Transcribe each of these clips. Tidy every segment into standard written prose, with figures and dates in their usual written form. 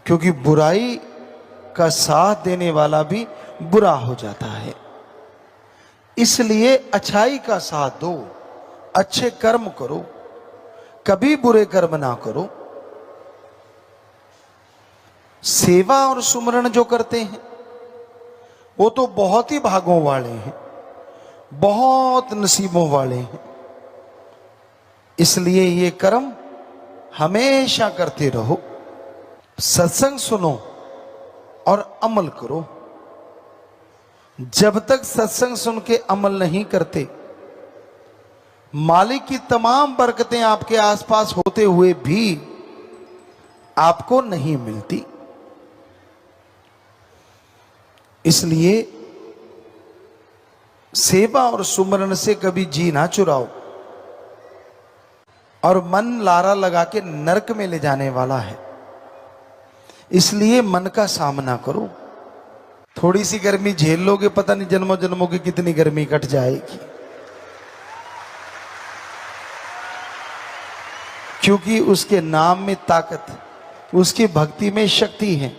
क्योंकि बुराई का साथ देने वाला भी बुरा हो जाता है। इसलिए अच्छाई का साथ दो, अच्छे कर्म करो, कभी बुरे कर्म ना करो। सेवा और सुमरण जो करते हैं वो तो बहुत ही भागों वाले हैं, बहुत नसीबों वाले हैं। इसलिए ये कर्म हमेशा करते रहो। सत्संग सुनो और अमल करो। जब तक सत्संग सुन के अमल नहीं करते, मालिक की तमाम बरकतें आपके आसपास होते हुए भी आपको नहीं मिलती। इसलिए सेवा और सुमरण से कभी जी ना चुराओ। और मन लारा लगा के नरक में ले जाने वाला है, इसलिए मन का सामना करो। थोड़ी सी गर्मी झेल लोगे, पता नहीं जन्मों जन्मों की कितनी गर्मी कट जाएगी। क्योंकि उसके नाम में ताकत, उसकी भक्ति में शक्ति है।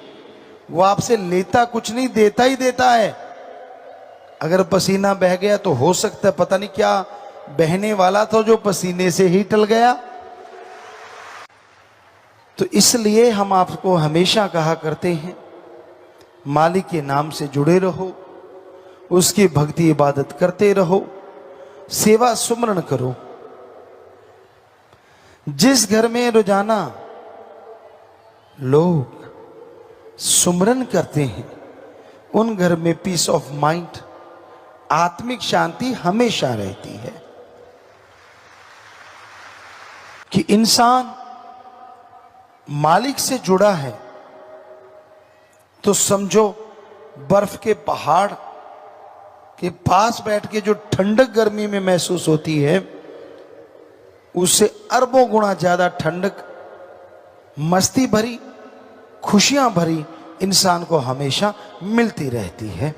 वो आपसे लेता कुछ नहीं, देता ही देता है। अगर पसीना बह गया तो हो सकता है पता नहीं क्या बहने वाला था जो पसीने से ही टल गया। तो इसलिए हम आपको हमेशा कहा करते हैं, मालिक के नाम से जुड़े रहो, उसकी भक्ति इबादत करते रहो, सेवा सुमरण करो। जिस घर में रोजाना लोग सुमरण करते हैं, उन घर में पीस ऑफ माइंड, आत्मिक शांति हमेशा रहती है। कि इंसान मालिक से जुड़ा है तो समझो बर्फ के पहाड़ के पास बैठ के जो ठंडक गर्मी में महसूस होती है, उससे अरबों गुना ज्यादा ठंडक, मस्ती भरी, खुशियां भरी इंसान को हमेशा मिलती रहती है।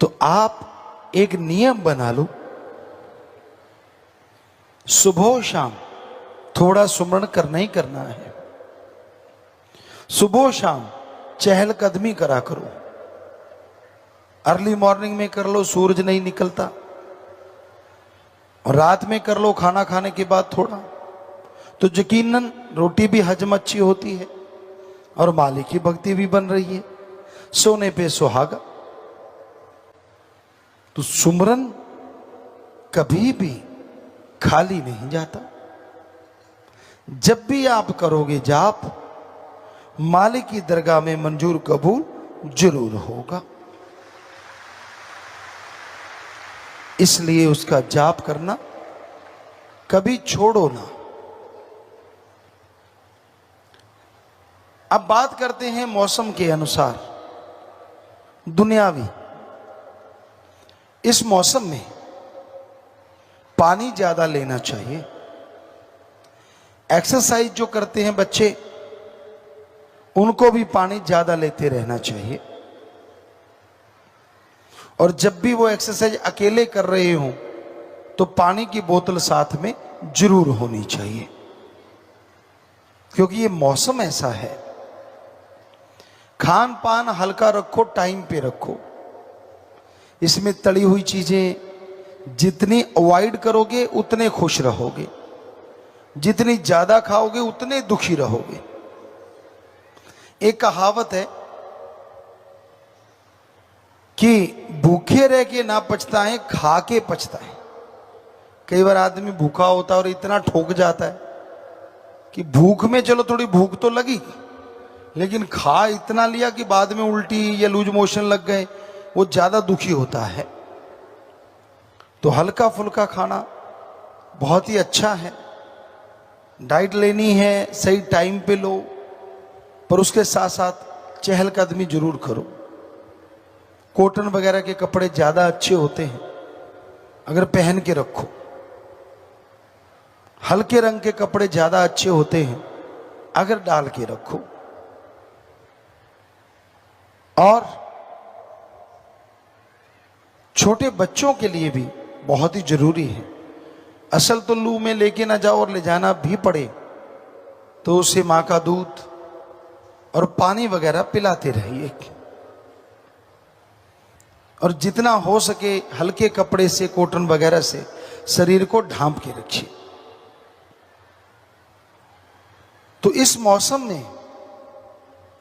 तो आप एक नियम बना लो, सुबह शाम थोड़ा सुमरण करना ही करना है। सुबह शाम चहलकदमी करा करो। अर्ली मॉर्निंग में कर लो, सूरज नहीं निकलता, और रात में कर लो खाना खाने के बाद थोड़ा, तो यकीनन रोटी भी हजम अच्छी होती है और मालिक की भक्ति भी बन रही है। सोने पे सुहागा। तो सुमरन कभी भी खाली नहीं जाता। जब भी आप करोगे जाप, मालिक की दरगाह में मंजूर कबूल जरूर होगा। इसलिए उसका जाप करना कभी छोड़ो ना। अब बात करते हैं मौसम के अनुसार दुनियावी। इस मौसम में पानी ज्यादा लेना चाहिए। एक्सरसाइज जो करते हैं बच्चे, उनको भी पानी ज्यादा लेते रहना चाहिए। और जब भी वो एक्सरसाइज अकेले कर रहे हो तो पानी की बोतल साथ में जरूर होनी चाहिए, क्योंकि ये मौसम ऐसा है। खान पान हल्का रखो, टाइम पे रखो। इसमें तली हुई चीजें जितनी अवॉइड करोगे उतने खुश रहोगे, जितनी ज्यादा खाओगे उतने दुखी रहोगे। एक कहावत है कि भूखे रह के ना पछताएं, खा के पछताएं। कई बार आदमी भूखा होता है और इतना ठोक जाता है कि भूख में चलो थोड़ी भूख तो लगी, लेकिन खा इतना लिया कि बाद में उल्टी या लूज मोशन लग गए, वो ज्यादा दुखी होता है। तो हल्का फुल्का खाना बहुत ही अच्छा है। डाइट लेनी है, सही टाइम पे लो, पर उसके साथ साथ चहलकदमी जरूर करो। कॉटन वगैरह के कपड़े ज्यादा अच्छे होते हैं, अगर पहन के रखो। हल्के रंग के कपड़े ज्यादा अच्छे होते हैं, अगर डाल के रखो। और छोटे बच्चों के लिए भी बहुत ही जरूरी है असल तो लू में लेके ना जाओ और ले जाना भी पड़े तो उसे मां का दूध और पानी वगैरह पिलाते रहिए, और जितना हो सके हल्के कपड़े से, कॉटन वगैरह से शरीर को ढांप के रखिए। तो इस मौसम में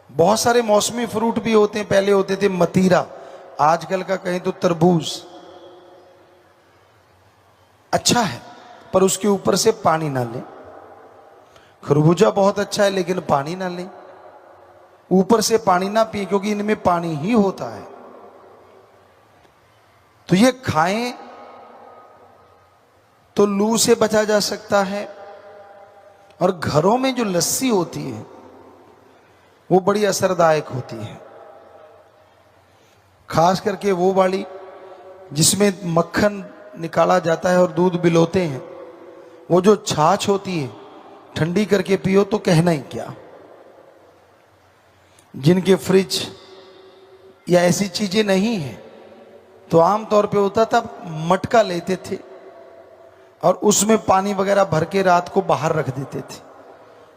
बहुत सारे मौसमी फ्रूट भी होते हैं। पहले होते थे मतीरा, आजकल का कहें तो तरबूज अच्छा है, पर उसके ऊपर से पानी ना लें। खरबूजा बहुत अच्छा है, लेकिन पानी ना लें, ऊपर से पानी ना पिए, क्योंकि इनमें पानी ही होता है। तो ये खाएं तो लू से बचा जा सकता है। और घरों में जो लस्सी होती है वो बड़ी असरदायक होती है, खास करके वो वाली जिसमें मक्खन निकाला जाता है और दूध बिलोते हैं। वो जो छाछ होती है ठंडी करके पियो तो कहना ही क्या। जिनके फ्रिज या ऐसी चीजें नहीं है तो आमतौर पे होता था मटका लेते थे और उसमें पानी वगैरह भर के रात को बाहर रख देते थे,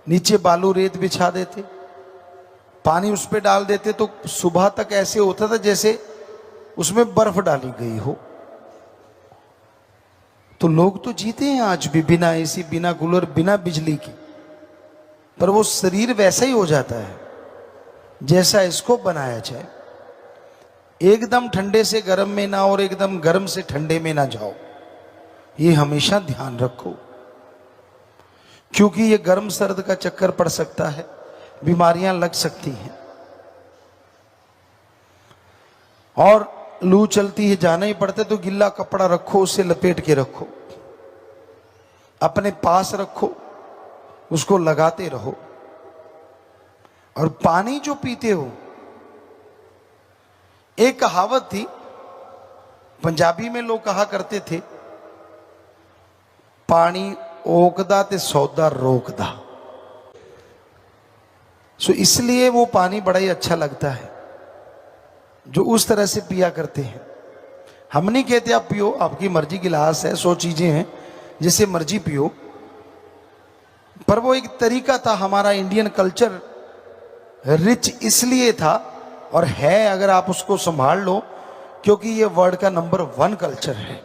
नीचे बालू रेत बिछा देते, पानी उस पे डाल देते, तो सुबह तक ऐसे होता था जैसे उसमें बर्फ डाली गई हो। तो लोग तो जीते हैं आज भी बिना एसी, बिना कूलर, बिना बिजली की, पर वो शरीर वैसा ही हो जाता है जैसा इसको बनाया जाए। एकदम ठंडे से गर्म में ना और एकदम गर्म से ठंडे में ना जाओ, ये हमेशा ध्यान रखो, क्योंकि ये गर्म सर्द का चक्कर पड़ सकता है, बीमारियां लग सकती हैं। और लू चलती है, जाना ही पड़ता है, तो गिल्ला कपड़ा रखो, उसे लपेट के रखो, अपने पास रखो, उसको लगाते रहो। और पानी जो पीते हो, एक कहावत थी पंजाबी में, लोग कहा करते थे, पानी ओकदा ते सौदा रोकदा। सो इसलिए वो पानी बड़ा ही अच्छा लगता है जो उस तरह से पिया करते हैं। हम नहीं कहते आप पियो, आपकी मर्जी, गिलास है, 100 चीजें हैं, जिसे मर्जी पियो, पर वो एक तरीका था। हमारा इंडियन कल्चर रिच इसलिए था और है, अगर आप उसको संभाल लो, क्योंकि ये वर्ल्ड का नंबर 1 कल्चर है,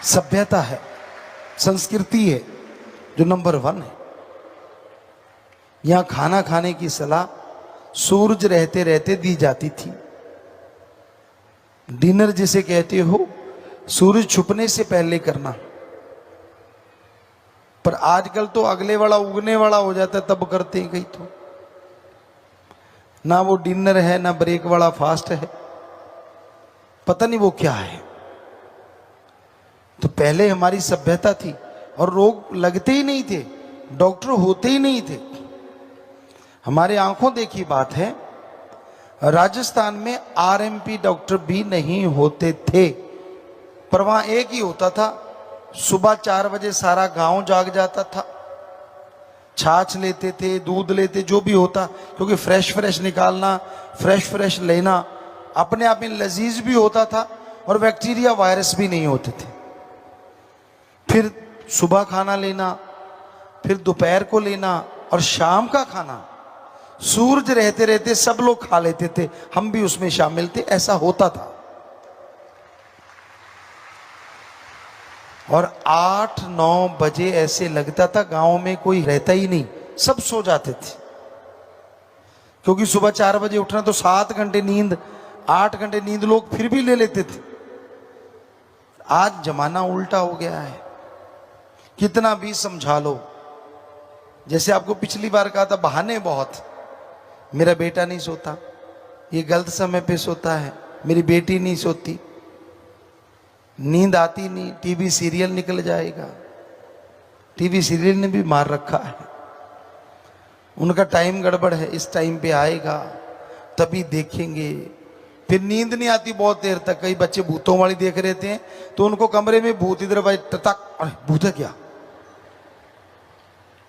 सभ्यता है, संस्कृति है जो नंबर 1 है। यहां खाना खाने की सलाह सूरज रहते रहते दी जाती थी। डिनर जिसे कहते हो सूरज छुपने से पहले करना, पर आजकल तो अगले वाला उगने वाला हो जाता है तब करते हैं कहीं। तो ना वो डिनर है ना ब्रेक वाला फास्ट है, पता नहीं वो क्या है। तो पहले हमारी सभ्यता थी और रोग लगते ही नहीं थे, डॉक्टर होते ही नहीं थे। हमारे आंखों देखी बात है, राजस्थान में आरएमपी डॉक्टर भी नहीं होते थे, पर वहां एक ही होता था, सुबह 4 बजे सारा गांव जाग जाता था, छाछ लेते थे, दूध लेते, जो भी होता, क्योंकि फ्रेश निकालना, फ्रेश लेना अपने आप में लजीज भी होता था और बैक्टीरिया वायरस भी नहीं होते थे। फिर सुबह खाना लेना, फिर दोपहर को लेना और शाम का खाना सूरज रहते रहते सब लोग खा लेते थे, हम भी उसमें शामिल थे, ऐसा होता था। और 8-9 बजे ऐसे लगता था गांव में कोई रहता ही नहीं, सब सो जाते थे, क्योंकि सुबह 4 बजे उठना तो 7 घंटे नींद, 8 घंटे नींद लोग फिर भी ले लेते थे। आज जमाना उल्टा हो गया है, कितना भी समझा लो। जैसे आपको पिछली बार कहा था, बहाने बहुत, मेरा बेटा नहीं सोता, ये गलत समय पे सोता है, मेरी बेटी नहीं सोती, नींद आती नहीं, टीवी सीरियल निकल जाएगा। टीवी सीरियल ने भी मार रखा है, उनका टाइम गड़बड़ है, इस टाइम पे आएगा तभी देखेंगे। फिर नींद नहीं आती बहुत देर तक, कई बच्चे भूतों वाली देख रहे थे तो उनको कमरे में भूत, इधर भाई टक, अरे भूत है क्या,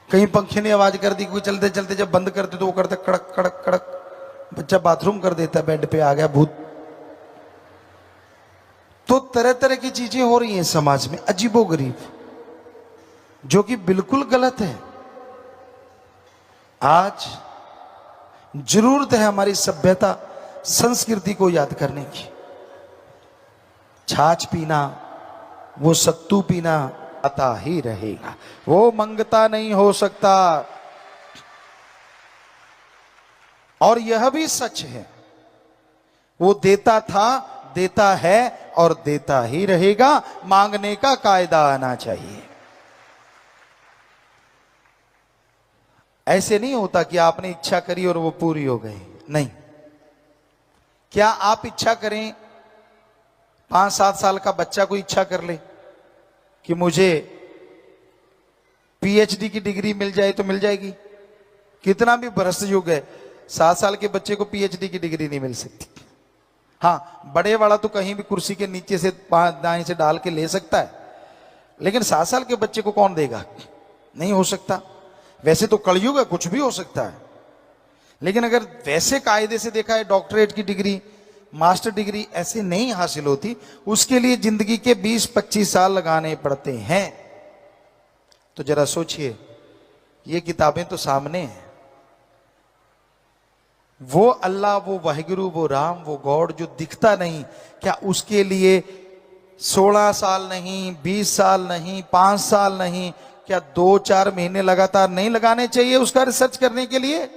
कहीं पंखे ने आवाज कर दी, कोई चलते चलते जब बंद करते तो वो करते कड़क कड़क कड़क, बच्चा बाथरूम कर देता, बेड पे आ गया भूत। तो तरह तरह की चीजें हो रही हैं समाज में अजीबोगरीब, जो कि बिल्कुल गलत है। आज जरूरत है हमारी सभ्यता संस्कृति को याद करने की। छाछ पीना, वो सत्तू पीना आता ही रहेगा, वो मंगता नहीं हो सकता। और यह भी सच है, वो देता था, देता है और देता ही रहेगा। मांगने का कायदा आना चाहिए। ऐसे नहीं होता कि आपने इच्छा करी और वो पूरी हो गई, नहीं। क्या आप इच्छा करें, 5-7 साल का बच्चा कोई इच्छा कर ले कि मुझे पीएचडी की डिग्री मिल जाए तो मिल जाएगी? कितना भी भ्रष्ट युग है, 7 साल के बच्चे को पीएचडी की डिग्री नहीं मिल सकती। हाँ, बड़े वाला तो कहीं भी कुर्सी के नीचे से दाएं से डाल के ले सकता है, लेकिन 7 साल के बच्चे को कौन देगा? नहीं हो सकता। वैसे तो कलयुग है, कुछ भी हो सकता है, लेकिन अगर वैसे कायदे से देखा है, डॉक्टरेट की डिग्री, मास्टर डिग्री ऐसे नहीं हासिल होती, उसके लिए जिंदगी के 20-25 साल लगाने पड़ते हैं। तो जरा सोचिए, ये किताबें तो सामने हैं। वो अल्लाह, वो वाहिगुरु, वो राम, वो गॉड जो दिखता नहीं, क्या उसके लिए 16 साल नहीं, 20 साल नहीं, 5 साल नहीं, क्या 2-4 महीने लगातार नहीं लगाने चाहिए उसका रिसर्च करने के लिए?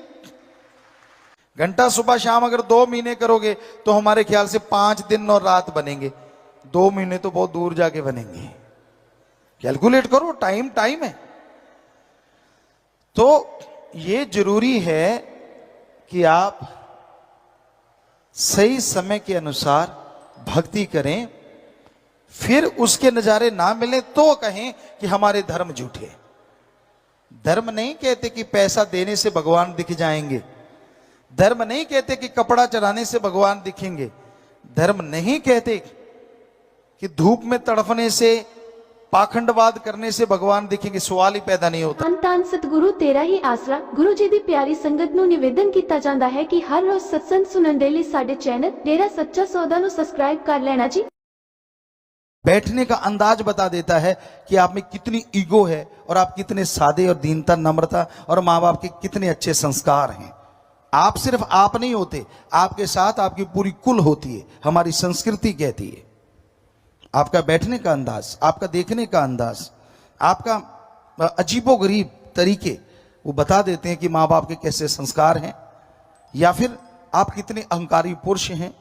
घंटा सुबह शाम अगर 2 महीने करोगे तो हमारे ख्याल से 5 दिन और रात बनेंगे। 2 महीने तो बहुत दूर जाके बनेंगे। कैलकुलेट करो, टाइम टाइम है। तो ये जरूरी है कि आप सही समय के अनुसार भक्ति करें, फिर उसके नजारे ना मिले तो कहें कि हमारे धर्म झूठे। धर्म नहीं कहते कि पैसा देने से भगवान दिख जाएंगे। धर्म नहीं कहते कि कपड़ा चढ़ाने से भगवान दिखेंगे। धर्म नहीं कहते कि धूप में तड़फने से, पाखंडवाद करने से भगवान दिखेंगे। सवाल ही पैदा नहीं होता। ਧੰਨ ਸਤਿਗੁਰੂ ਤੇਰਾ ਹੀ ਆਸਰਾ। ਗੁਰੂ ਜੀ ਦੀ ਪਿਆਰੀ ਸੰਗਤ ਨੂੰ ਨਿਵੇਦਨ ਕੀਤਾ ਜਾਂਦਾ ਹੈ ਕਿ ਹਰ ਰੋਜ਼ ਸਤਸੰਗ ਸੁਣਨ ਦੇ ਲਈ ਸਾਡੇ ਚੈਨਲ ਡੇਰਾ ਸੱਚਾ ਸੌਦਾ ਨੂੰ ਸਬਸਕ੍ਰਾइब कर लेना जी। बैठने का अंदाज बता देता है कि आप में कितनी ईगो है और आप कितने सादे और दीनता, नम्रता और माँ बाप के कितने अच्छे संस्कार हैं। आप सिर्फ आप नहीं होते, आपके साथ आपकी पूरी कुल होती है। हमारी संस्कृति कहती है। आपका बैठने का अंदाज, आपका देखने का अंदाज, आपका अजीबोगरीब तरीके वो बता देते हैं कि माँ बाप के कैसे संस्कार हैं या फिर आप कितने अहंकारी पुरुष हैं।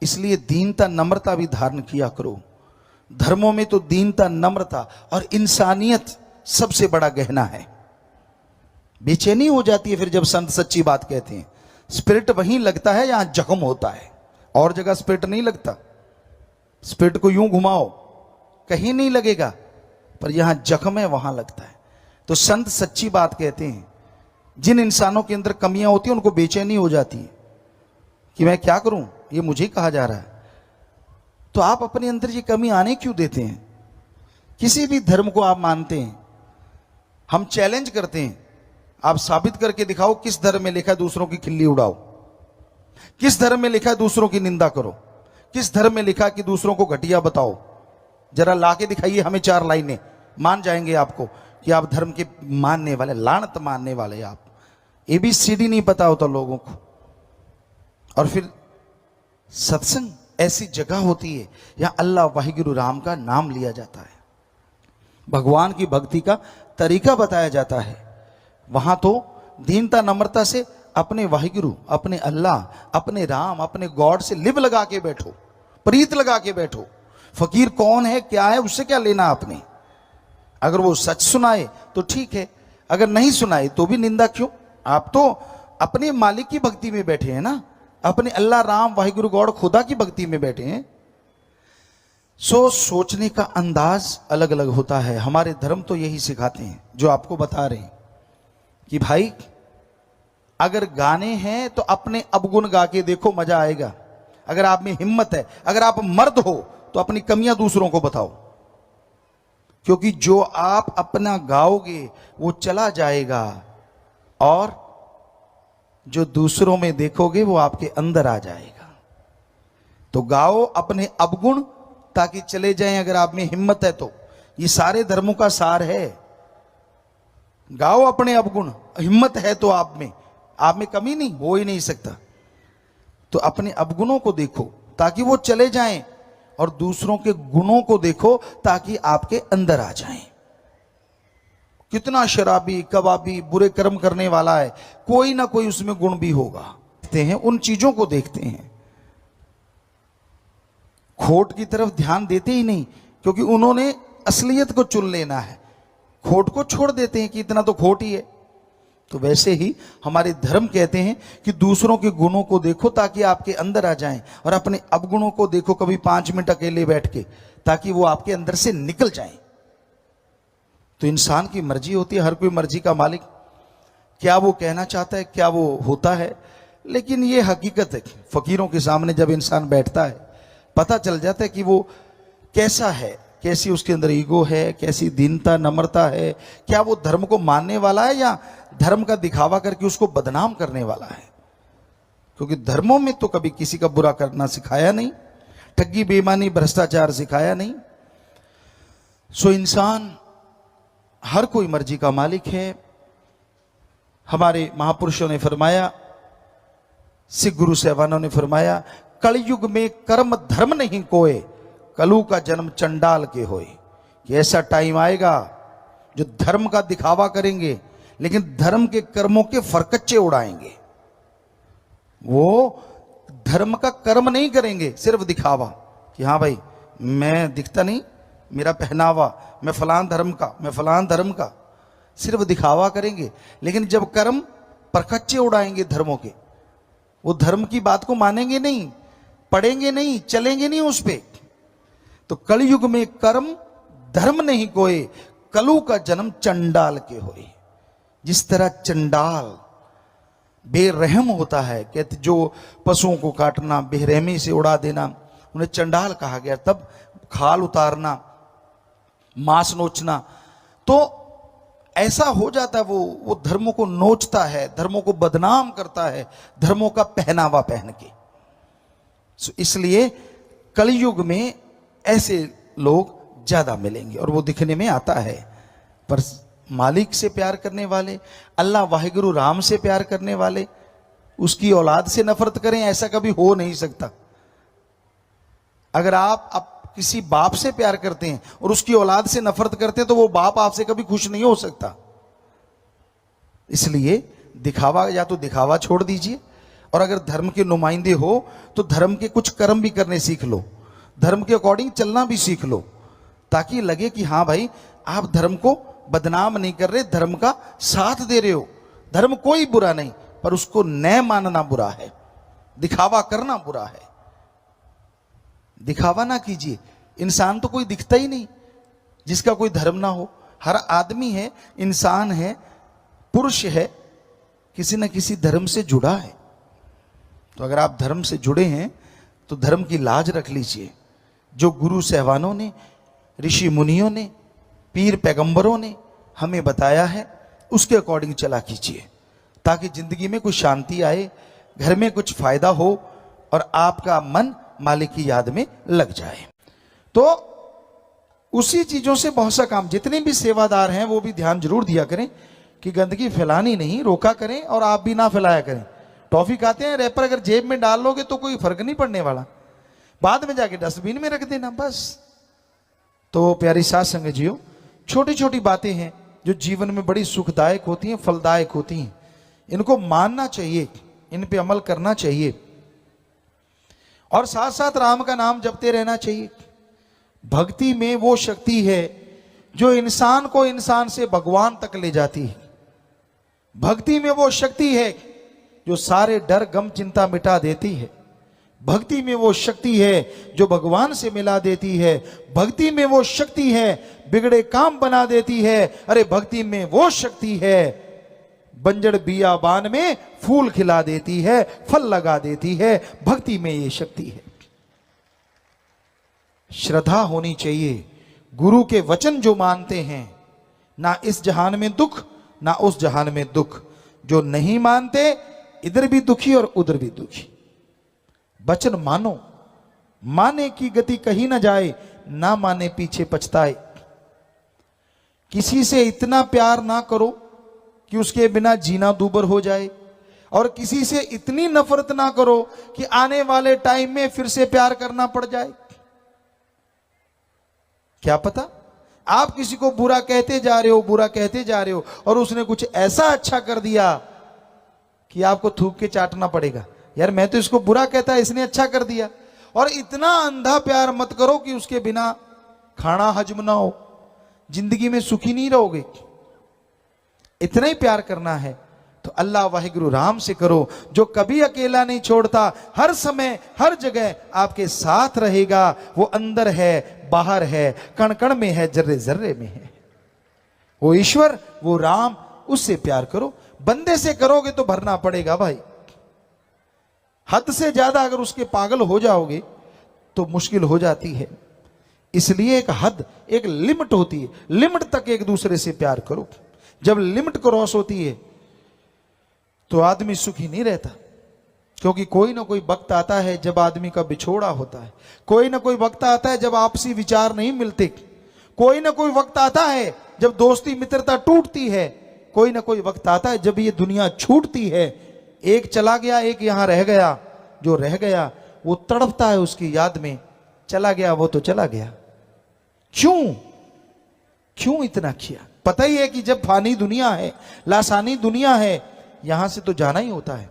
इसलिए दीनता, नम्रता भी धारण किया करो। धर्मों में तो दीनता, नम्रता और इंसानियत सबसे बड़ा गहना है। बेचैनी हो जाती है फिर जब संत सच्ची बात कहते हैं। स्पिरिट वहीं लगता है जहां जख्म होता है, और जगह स्पिरिट नहीं लगता। स्पिरिट को यूं घुमाओ कहीं नहीं लगेगा, पर यहां जख्म है वहां लगता है। तो संत सच्ची बात कहते हैं। जिन इंसानों के अंदर कमियां होती हैं उनको बेचैनी हो जाती है कि मैं क्या करूं, ये मुझे कहा जा रहा है। तो आप अपने अंदर ये कमी आने क्यों देते हैं? किसी भी धर्म को आप मानते हैं, हम चैलेंज करते हैं, आप साबित करके दिखाओ किस धर्म में लिखा है दूसरों की खिल्ली उड़ाओ, किस धर्म में लिखा है दूसरों की निंदा करो, किस धर्म में लिखा कि दूसरों को घटिया बताओ। जरा लाके दिखाइए हमें 4 लाइनें, मान जाएंगे आपको कि आप धर्म के मानने वाले, लानत मानने वाले आप। ABCD नहीं पता होता लोगों को। और फिर सत्संग ऐसी जगह होती है जहां अल्लाह, वाहिगुरु, राम का नाम लिया जाता है, भगवान की भक्ति का तरीका बताया जाता है। वहां तो दीनता, नम्रता से अपने वाहिगुरु, अपने अल्लाह, अपने राम, अपने गॉड से लिव लगा के बैठो, प्रीत लगा के बैठो। फकीर कौन है, क्या है, उससे क्या लेना आपने? अगर वो सच सुनाए तो ठीक है, अगर नहीं सुनाए तो भी निंदा क्यों? आप तो अपने मालिक की भक्ति में बैठे हैं ना, अपने अल्लाह, राम, वाहिगुरु, गॉड, खुदा की भक्ति में बैठे हैं। सोचने का अंदाज अलग अलग होता है। हमारे धर्म तो यही सिखाते हैं जो आपको बता रहे हैं कि भाई अगर गाने हैं तो अपने अवगुण गा के देखो, मजा आएगा। अगर आप में हिम्मत है, अगर आप मर्द हो तो अपनी कमियां दूसरों को बताओ, क्योंकि जो आप अपना गाओगे वो चला जाएगा और जो दूसरों में देखोगे वो आपके अंदर आ जाएगा। तो गाओ अपने अवगुण ताकि चले जाएं अगर आप में हिम्मत है तो। ये सारे धर्मों का सार है। गाओ अपने अवगुण, हिम्मत है तो आप में कमी नहीं हो ही नहीं सकता। तो अपने अवगुणों को देखो ताकि वो चले जाएं, और दूसरों के गुणों को देखो ताकि आपके अंदर आ जाएं। कितना शराबी, कबाबी, बुरे कर्म करने वाला है, कोई ना कोई उसमें गुण भी होगा। देखते हैं, उन चीजों को देखते हैं, खोट की तरफ ध्यान देते ही नहीं, क्योंकि उन्होंने असलियत को चुन लेना है। खोट को छोड़ देते हैं कि इतना तो खोट ही है। तो वैसे ही हमारे धर्म कहते हैं कि दूसरों के गुणों को देखो ताकि आपके अंदर आ जाएं, और अपने अवगुणों को देखो कभी 5 मिनट अकेले बैठ के, ताकि वो आपके अंदर से निकल जाएं। तो इंसान की मर्जी होती है, हर कोई मर्जी का मालिक। क्या वो कहना चाहता है, क्या वो होता है। लेकिन ये हकीकत है, फकीरों के सामने जब इंसान बैठता है पता चल जाता है कि वो कैसा है, कैसी उसके अंदर ईगो है, कैसी दीनता, नम्रता है। क्या वो धर्म को मानने वाला है या धर्म का दिखावा करके उसको बदनाम करने वाला है। क्योंकि धर्मों में तो कभी किसी का बुरा करना सिखाया नहीं, ठगी, बेईमानी, भ्रष्टाचार सिखाया नहीं। सो इंसान हर कोई मर्जी का मालिक है। हमारे महापुरुषों ने फरमाया, सिख गुरु साहबानों ने फरमाया, कलयुग में कर्म धर्म नहीं कोय, कलु का जन्म चंडाल के होए। कि ऐसा टाइम आएगा जो धर्म का दिखावा करेंगे लेकिन धर्म के कर्मों के फरकच्चे उड़ाएंगे। वो धर्म का कर्म नहीं करेंगे, सिर्फ दिखावा कि हाँ भाई मैं दिखता नहीं, मेरा पहनावा, मैं फलान धर्म का, मैं फलान धर्म का, सिर्फ दिखावा करेंगे। लेकिन जब कर्म परखच्चे उड़ाएंगे धर्मों के, वो धर्म की बात को मानेंगे नहीं, पढ़ेंगे नहीं, चलेंगे नहीं उस पे। तो कलयुग में कर्म धर्म नहीं कोई, कलु का जन्म चंडाल के होए। जिस तरह चंडाल बेरहम होता है, कहते जो पशुओं को काटना, बेरहमी से उड़ा देना, उन्हें चंडाल कहा गया। तब खाल उतारना, मांस नोचना, तो ऐसा हो जाता है वो धर्मों को नोचता है, धर्मों को बदनाम करता है, धर्मों का पहनावा पहन के। इसलिए कलयुग में ऐसे लोग ज्यादा मिलेंगे और वो दिखने में आता है। पर मालिक से प्यार करने वाले, अल्लाह वाहिगुरु राम से प्यार करने वाले, उसकी औलाद से नफरत करें, ऐसा कभी हो नहीं सकता। अगर आप किसी बाप से प्यार करते हैं और उसकी औलाद से नफरत करते हैं तो वो बाप आपसे कभी खुश नहीं हो सकता। इसलिए दिखावा, या तो दिखावा छोड़ दीजिए, और अगर धर्म के नुमाइंदे हो तो धर्म के कुछ कर्म भी करने सीख लो, धर्म के अकॉर्डिंग चलना भी सीख लो, ताकि लगे कि हाँ भाई आप धर्म को बदनाम नहीं कर रहे, धर्म का साथ दे रहे हो। धर्म कोई बुरा नहीं, पर उसको न मानना बुरा है, दिखावा करना बुरा है। दिखावा ना कीजिए। इंसान तो कोई दिखता ही नहीं जिसका कोई धर्म ना हो। हर आदमी है, इंसान है, पुरुष है, किसी न किसी धर्म से जुड़ा है। तो अगर आप धर्म से जुड़े हैं तो धर्म की लाज रख लीजिए। जो गुरु साहबानों ने, ऋषि मुनियों ने, पीर पैगंबरों ने हमें बताया है उसके अकॉर्डिंग चला कीजिए, ताकि जिंदगी में कुछ शांति आए, घर में कुछ फायदा हो और आपका मन मालिक की याद में लग जाए। तो उसी चीजों से बहुत सा काम, जितने भी सेवादार हैं वो भी ध्यान जरूर दिया करें कि गंदगी फैलानी नहीं, रोका करें, और आप भी ना फैलाया करें। टॉफी खाते हैं, रैपर अगर जेब में डाल लोगे तो कोई फर्क नहीं पड़ने वाला, बाद में जाके डस्टबिन में रख देना बस। तो प्यारी साथ संगत जियो, छोटी छोटी बातें हैं जो जीवन में बड़ी सुखदायक होती हैं, फलदायक होती हैं। इनको मानना चाहिए, इन पे अमल करना चाहिए, और साथ साथ राम का नाम जपते रहना चाहिए। भक्ति में वो शक्ति है जो इंसान को इंसान से भगवान तक ले जाती है। भक्ति में वो शक्ति है जो सारे डर गम चिंता मिटा देती है। भक्ति में वो शक्ति है जो भगवान से मिला देती है। भक्ति में वो शक्ति है बिगड़े काम बना देती है। अरे भक्ति में वो शक्ति है बंजर बियाबान में फूल खिला देती है, फल लगा देती है। भक्ति में ये शक्ति है। श्रद्धा होनी चाहिए। गुरु के वचन जो मानते हैं, ना इस जहान में दुख ना उस जहान में दुख। जो नहीं मानते, इधर भी दुखी और उधर भी दुखी। वचन मानो, माने की गति कहीं ना जाए, ना माने पीछे पछताए। किसी से इतना प्यार ना करो कि उसके बिना जीना दूभर हो जाए, और किसी से इतनी नफरत ना करो कि आने वाले टाइम में फिर से प्यार करना पड़ जाए। क्या पता आप किसी को बुरा कहते जा रहे हो, बुरा कहते जा रहे हो, और उसने कुछ ऐसा अच्छा कर दिया कि आपको थूक के चाटना पड़ेगा, यार मैं तो इसको बुरा कहता, इसने अच्छा कर दिया। और इतना अंधा प्यार मत करो कि उसके बिना खाना हजम ना हो, जिंदगी में सुखी नहीं रहोगे। इतना ही प्यार करना है तो अल्लाह वाहिगुरु राम से करो, जो कभी अकेला नहीं छोड़ता, हर समय हर जगह आपके साथ रहेगा। वो अंदर है, बाहर है, कण कण में है, जर्रे जर्रे में है। वो ईश्वर, वो राम, उससे प्यार करो। बंदे से करोगे तो भरना पड़ेगा भाई। हद से ज्यादा अगर उसके पागल हो जाओगे तो मुश्किल हो जाती है। इसलिए एक हद, एक लिमिट होती है, लिमिट तक एक दूसरे से प्यार करो। जब लिमिट क्रॉस होती है तो आदमी सुखी नहीं रहता, क्योंकि कोई ना कोई वक्त आता है जब आदमी का बिछोड़ा होता है, कोई ना कोई वक्त आता है जब आपसी विचार नहीं मिलते, कोई ना कोई वक्त आता है जब दोस्ती मित्रता टूटती है, कोई ना कोई वक्त आता है जब ये दुनिया छूटती है। एक चला गया, एक यहां रह गया। जो रह गया वो तड़पता है उसकी याद में, चला गया वो तो चला गया। क्यों इतना किया? पता ही है कि जब फानी दुनिया है, लासानी दुनिया है, यहां से तो जाना ही होता है,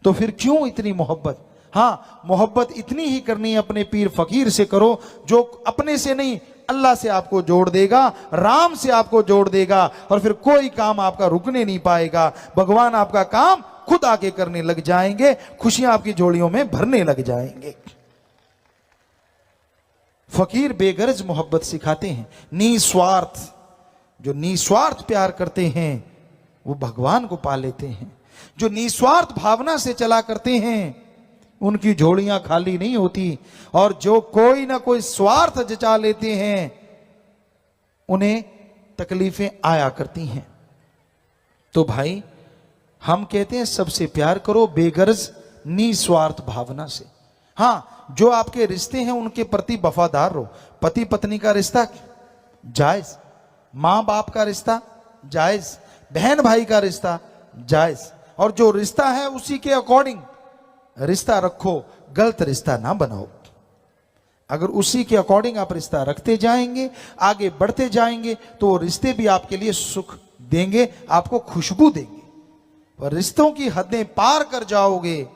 तो फिर क्यों इतनी मोहब्बत? हाँ, मोहब्बत इतनी ही करनी है अपने पीर फकीर से करो, जो अपने से नहीं अल्लाह से आपको जोड़ देगा, राम से आपको जोड़ देगा, और फिर कोई काम आपका रुकने नहीं पाएगा। भगवान आपका काम खुद आके करने लग जाएंगे, खुशियां आपकी झोलियों में भरने लग जाएंगे। फकीर बेगरज मोहब्बत सिखाते हैं, निस्वार्थ। जो निस्वार्थ प्यार करते हैं वो भगवान को पा लेते हैं। जो निस्वार्थ भावना से चला करते हैं उनकी झोलियां खाली नहीं होती, और जो कोई ना कोई स्वार्थ जचा लेते हैं उन्हें तकलीफें आया करती हैं। तो भाई हम कहते हैं सबसे प्यार करो बेगरज निस्वार्थ भावना से। हाँ, जो आपके रिश्ते हैं उनके प्रति वफादार रहो। पति पत्नी का रिश्ता जायज, मां बाप का रिश्ता जायज, बहन भाई का रिश्ता जायज, और जो रिश्ता है उसी के अकॉर्डिंग रिश्ता रखो, गलत रिश्ता ना बनाओ। अगर उसी के अकॉर्डिंग आप रिश्ता रखते जाएंगे, आगे बढ़ते जाएंगे, तो वो रिश्ते भी आपके लिए सुख देंगे, आपको खुशबू देंगे। पर रिश्तों की हदें पार कर जाओगे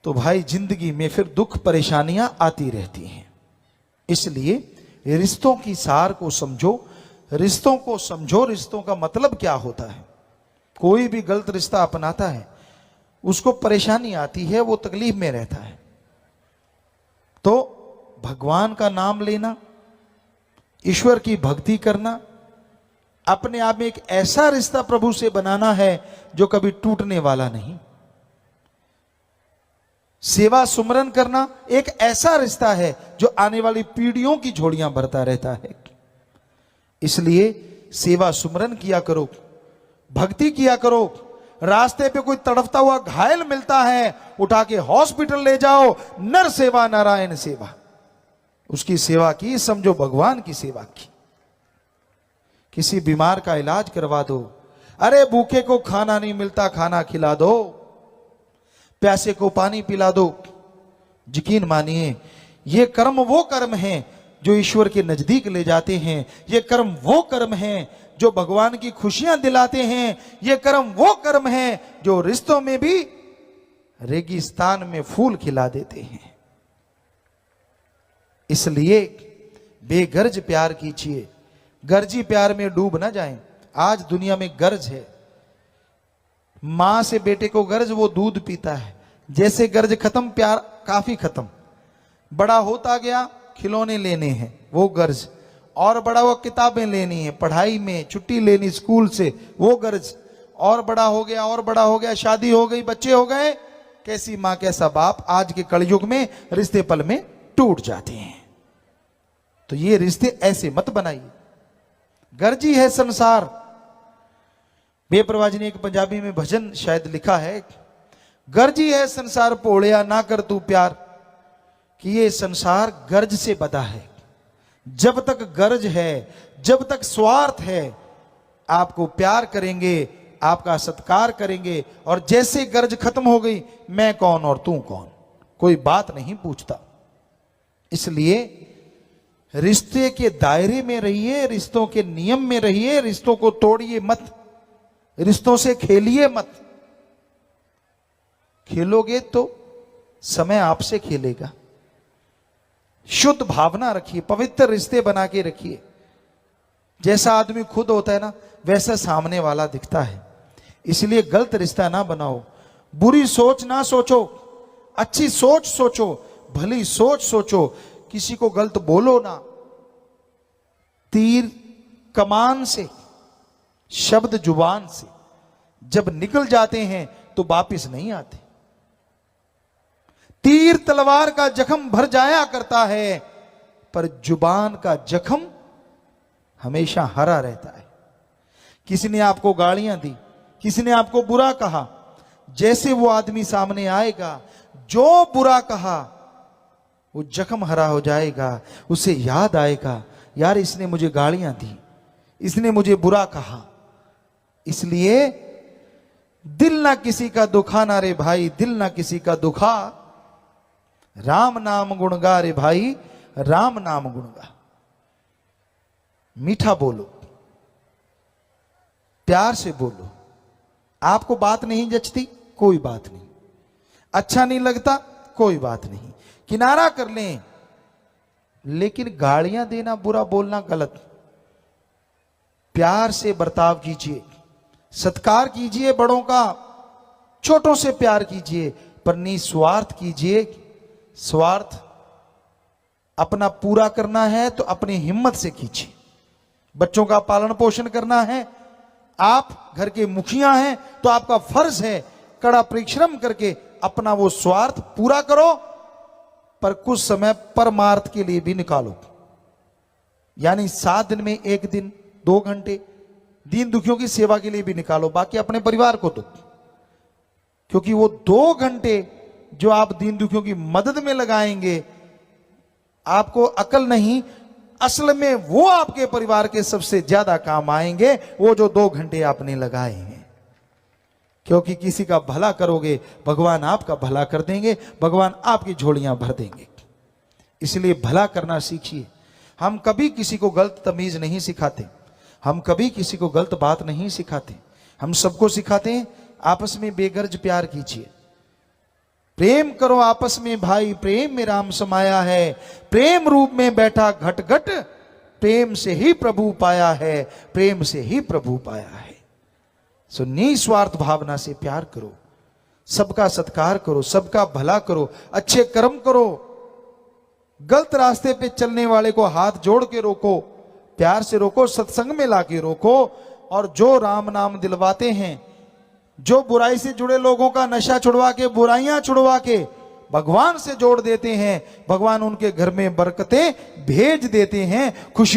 तो भाई जिंदगी में फिर दुख परेशानियां आती रहती हैं। इसलिए रिश्तों की सार को समझो, रिश्तों को समझो, रिश्तों का मतलब क्या होता है। कोई भी गलत रिश्ता अपनाता है उसको परेशानी आती है, वो तकलीफ में रहता है। तो भगवान का नाम लेना, ईश्वर की भक्ति करना, अपने आप में एक ऐसा रिश्ता प्रभु से बनाना है जो कभी टूटने वाला नहीं। सेवा सुमरन करना एक ऐसा रिश्ता है जो आने वाली पीढ़ियों की झोलियां भरता रहता है। इसलिए सेवा सुमरन किया करो, भक्ति किया करो। रास्ते पे कोई तड़पता हुआ घायल मिलता है, उठा के हॉस्पिटल ले जाओ, नर सेवा नारायण सेवा, उसकी सेवा की समझो भगवान की सेवा की। किसी बीमार का इलाज करवा दो। अरे भूखे को खाना नहीं मिलता, खाना खिला दो, प्यासे को पानी पिला दो। यकीन मानिए ये कर्म वो कर्म हैं जो ईश्वर के नजदीक ले जाते हैं। ये कर्म वो कर्म हैं जो भगवान की खुशियां दिलाते हैं। ये कर्म वो कर्म हैं जो रिश्तों में भी रेगिस्तान में फूल खिला देते हैं। इसलिए बेगर्ज प्यार कीजिए, गर्जी प्यार में डूब ना जाएं। आज दुनिया में गर्ज है, मां से बेटे को गर्ज, वो दूध पीता है। जैसे गर्ज खत्म, प्यार काफी खत्म। बड़ा होता गया, खिलौने लेने हैं, वो गर्ज। और बड़ा हुआ किताबें लेनी है, पढ़ाई में छुट्टी लेनी स्कूल से, वो गर्ज। और बड़ा हो गया, और बड़ा हो गया, शादी हो गई, बच्चे हो गए, कैसी मां कैसा बाप। आज के कलयुग में रिश्ते पल में टूट जाते हैं। तो ये रिश्ते ऐसे मत बनाइए। गर्जी है संसार। बेपरवाह जी ने एक पंजाबी में भजन शायद लिखा है, गर्जी है संसार भोलिया ना कर तू प्यार, कि ये संसार गर्ज से बंधा है। जब तक गर्ज है, जब तक स्वार्थ है, आपको प्यार करेंगे, आपका सत्कार करेंगे, और जैसे गर्ज खत्म हो गई, मैं कौन और तू कौन, कोई बात नहीं पूछता। इसलिए रिश्ते के दायरे में रहिए, रिश्तों के नियम में रहिए, रिश्तों को तोड़िए मत, रिश्तों से खेलिए मत। खेलोगे तो समय आपसे खेलेगा। शुद्ध भावना रखिए, पवित्र रिश्ते बना के रखिए। जैसा आदमी खुद होता है ना, वैसा सामने वाला दिखता है। इसलिए गलत रिश्ता ना बनाओ, बुरी सोच ना सोचो, अच्छी सोच सोचो, भली सोच सोचो। किसी को गलत बोलो ना। तीर कमान से, शब्द जुबान से जब निकल जाते हैं तो वापिस नहीं आते। तीर तलवार का जख्म भर जाया करता है, पर जुबान का जख्म हमेशा हरा रहता है। किसी ने आपको गालियां दी, किसी ने आपको बुरा कहा, जैसे वो आदमी सामने आएगा, जो बुरा कहा वो जख्म हरा हो जाएगा। उसे याद आएगा, यार इसने मुझे गालियां दी, इसने मुझे बुरा कहा। इसलिए दिल ना किसी का दुखाना रे भाई, दिल ना किसी का दुखा। राम नाम गुण गा रे भाई, राम नाम गुण गा। मीठा बोलो, प्यार से बोलो। आपको बात नहीं जचती, कोई बात नहीं। अच्छा नहीं लगता, कोई बात नहीं, किनारा कर लें। लेकिन गालियां देना, बुरा बोलना गलत। प्यार से बर्ताव कीजिए, सत्कार कीजिए बड़ों का, छोटों से प्यार कीजिए, पर निस्वार्थ कीजिए। स्वार्थ अपना पूरा करना है तो अपनी हिम्मत से कीजिए। बच्चों का पालन पोषण करना है, आप घर के मुखिया हैं तो आपका फर्ज है कड़ा परिश्रम करके अपना वो स्वार्थ पूरा करो, पर कुछ समय परमार्थ के लिए भी निकालो। यानी 7 दिन में 1 दिन 2 घंटे दीन दुखियों की सेवा के लिए भी निकालो, बाकी अपने परिवार को दो। क्योंकि वो 2 घंटे जो आप दीन दुखियों की मदद में लगाएंगे, आपको अकल नहीं, असल में वो आपके परिवार के सबसे ज्यादा काम आएंगे, वो जो 2 घंटे आपने लगाए हैं। क्योंकि किसी का भला करोगे, भगवान आपका भला कर देंगे, भगवान आपकी झोलियां भर देंगे। इसलिए भला करना सीखिए। हम कभी किसी को गलत तमीज नहीं सिखाते, हम कभी किसी को गलत बात नहीं सिखाते। हम सबको सिखाते हैं आपस में बेगर्ज प्यार कीजिए, प्रेम करो आपस में भाई, प्रेम में राम समाया है। प्रेम रूप में बैठा घट घट, प्रेम से ही प्रभु पाया है, प्रेम से ही प्रभु पाया है। सो निस्वार्थ भावना से प्यार करो, सबका सत्कार करो, सबका भला करो, अच्छे कर्म करो। गलत रास्ते पे चलने वाले को हाथ जोड़ के रोको, प्यार से रोको, सत्संग में लाके रोको। और जो राम नाम दिलवाते हैं, जो बुराई से जुड़े लोगों का नशा छुड़वा के, बुराइयां छुड़वा के भगवान से जोड़ देते हैं, भगवान उनके घर में बरकतें भेज देते हैं, खुशियों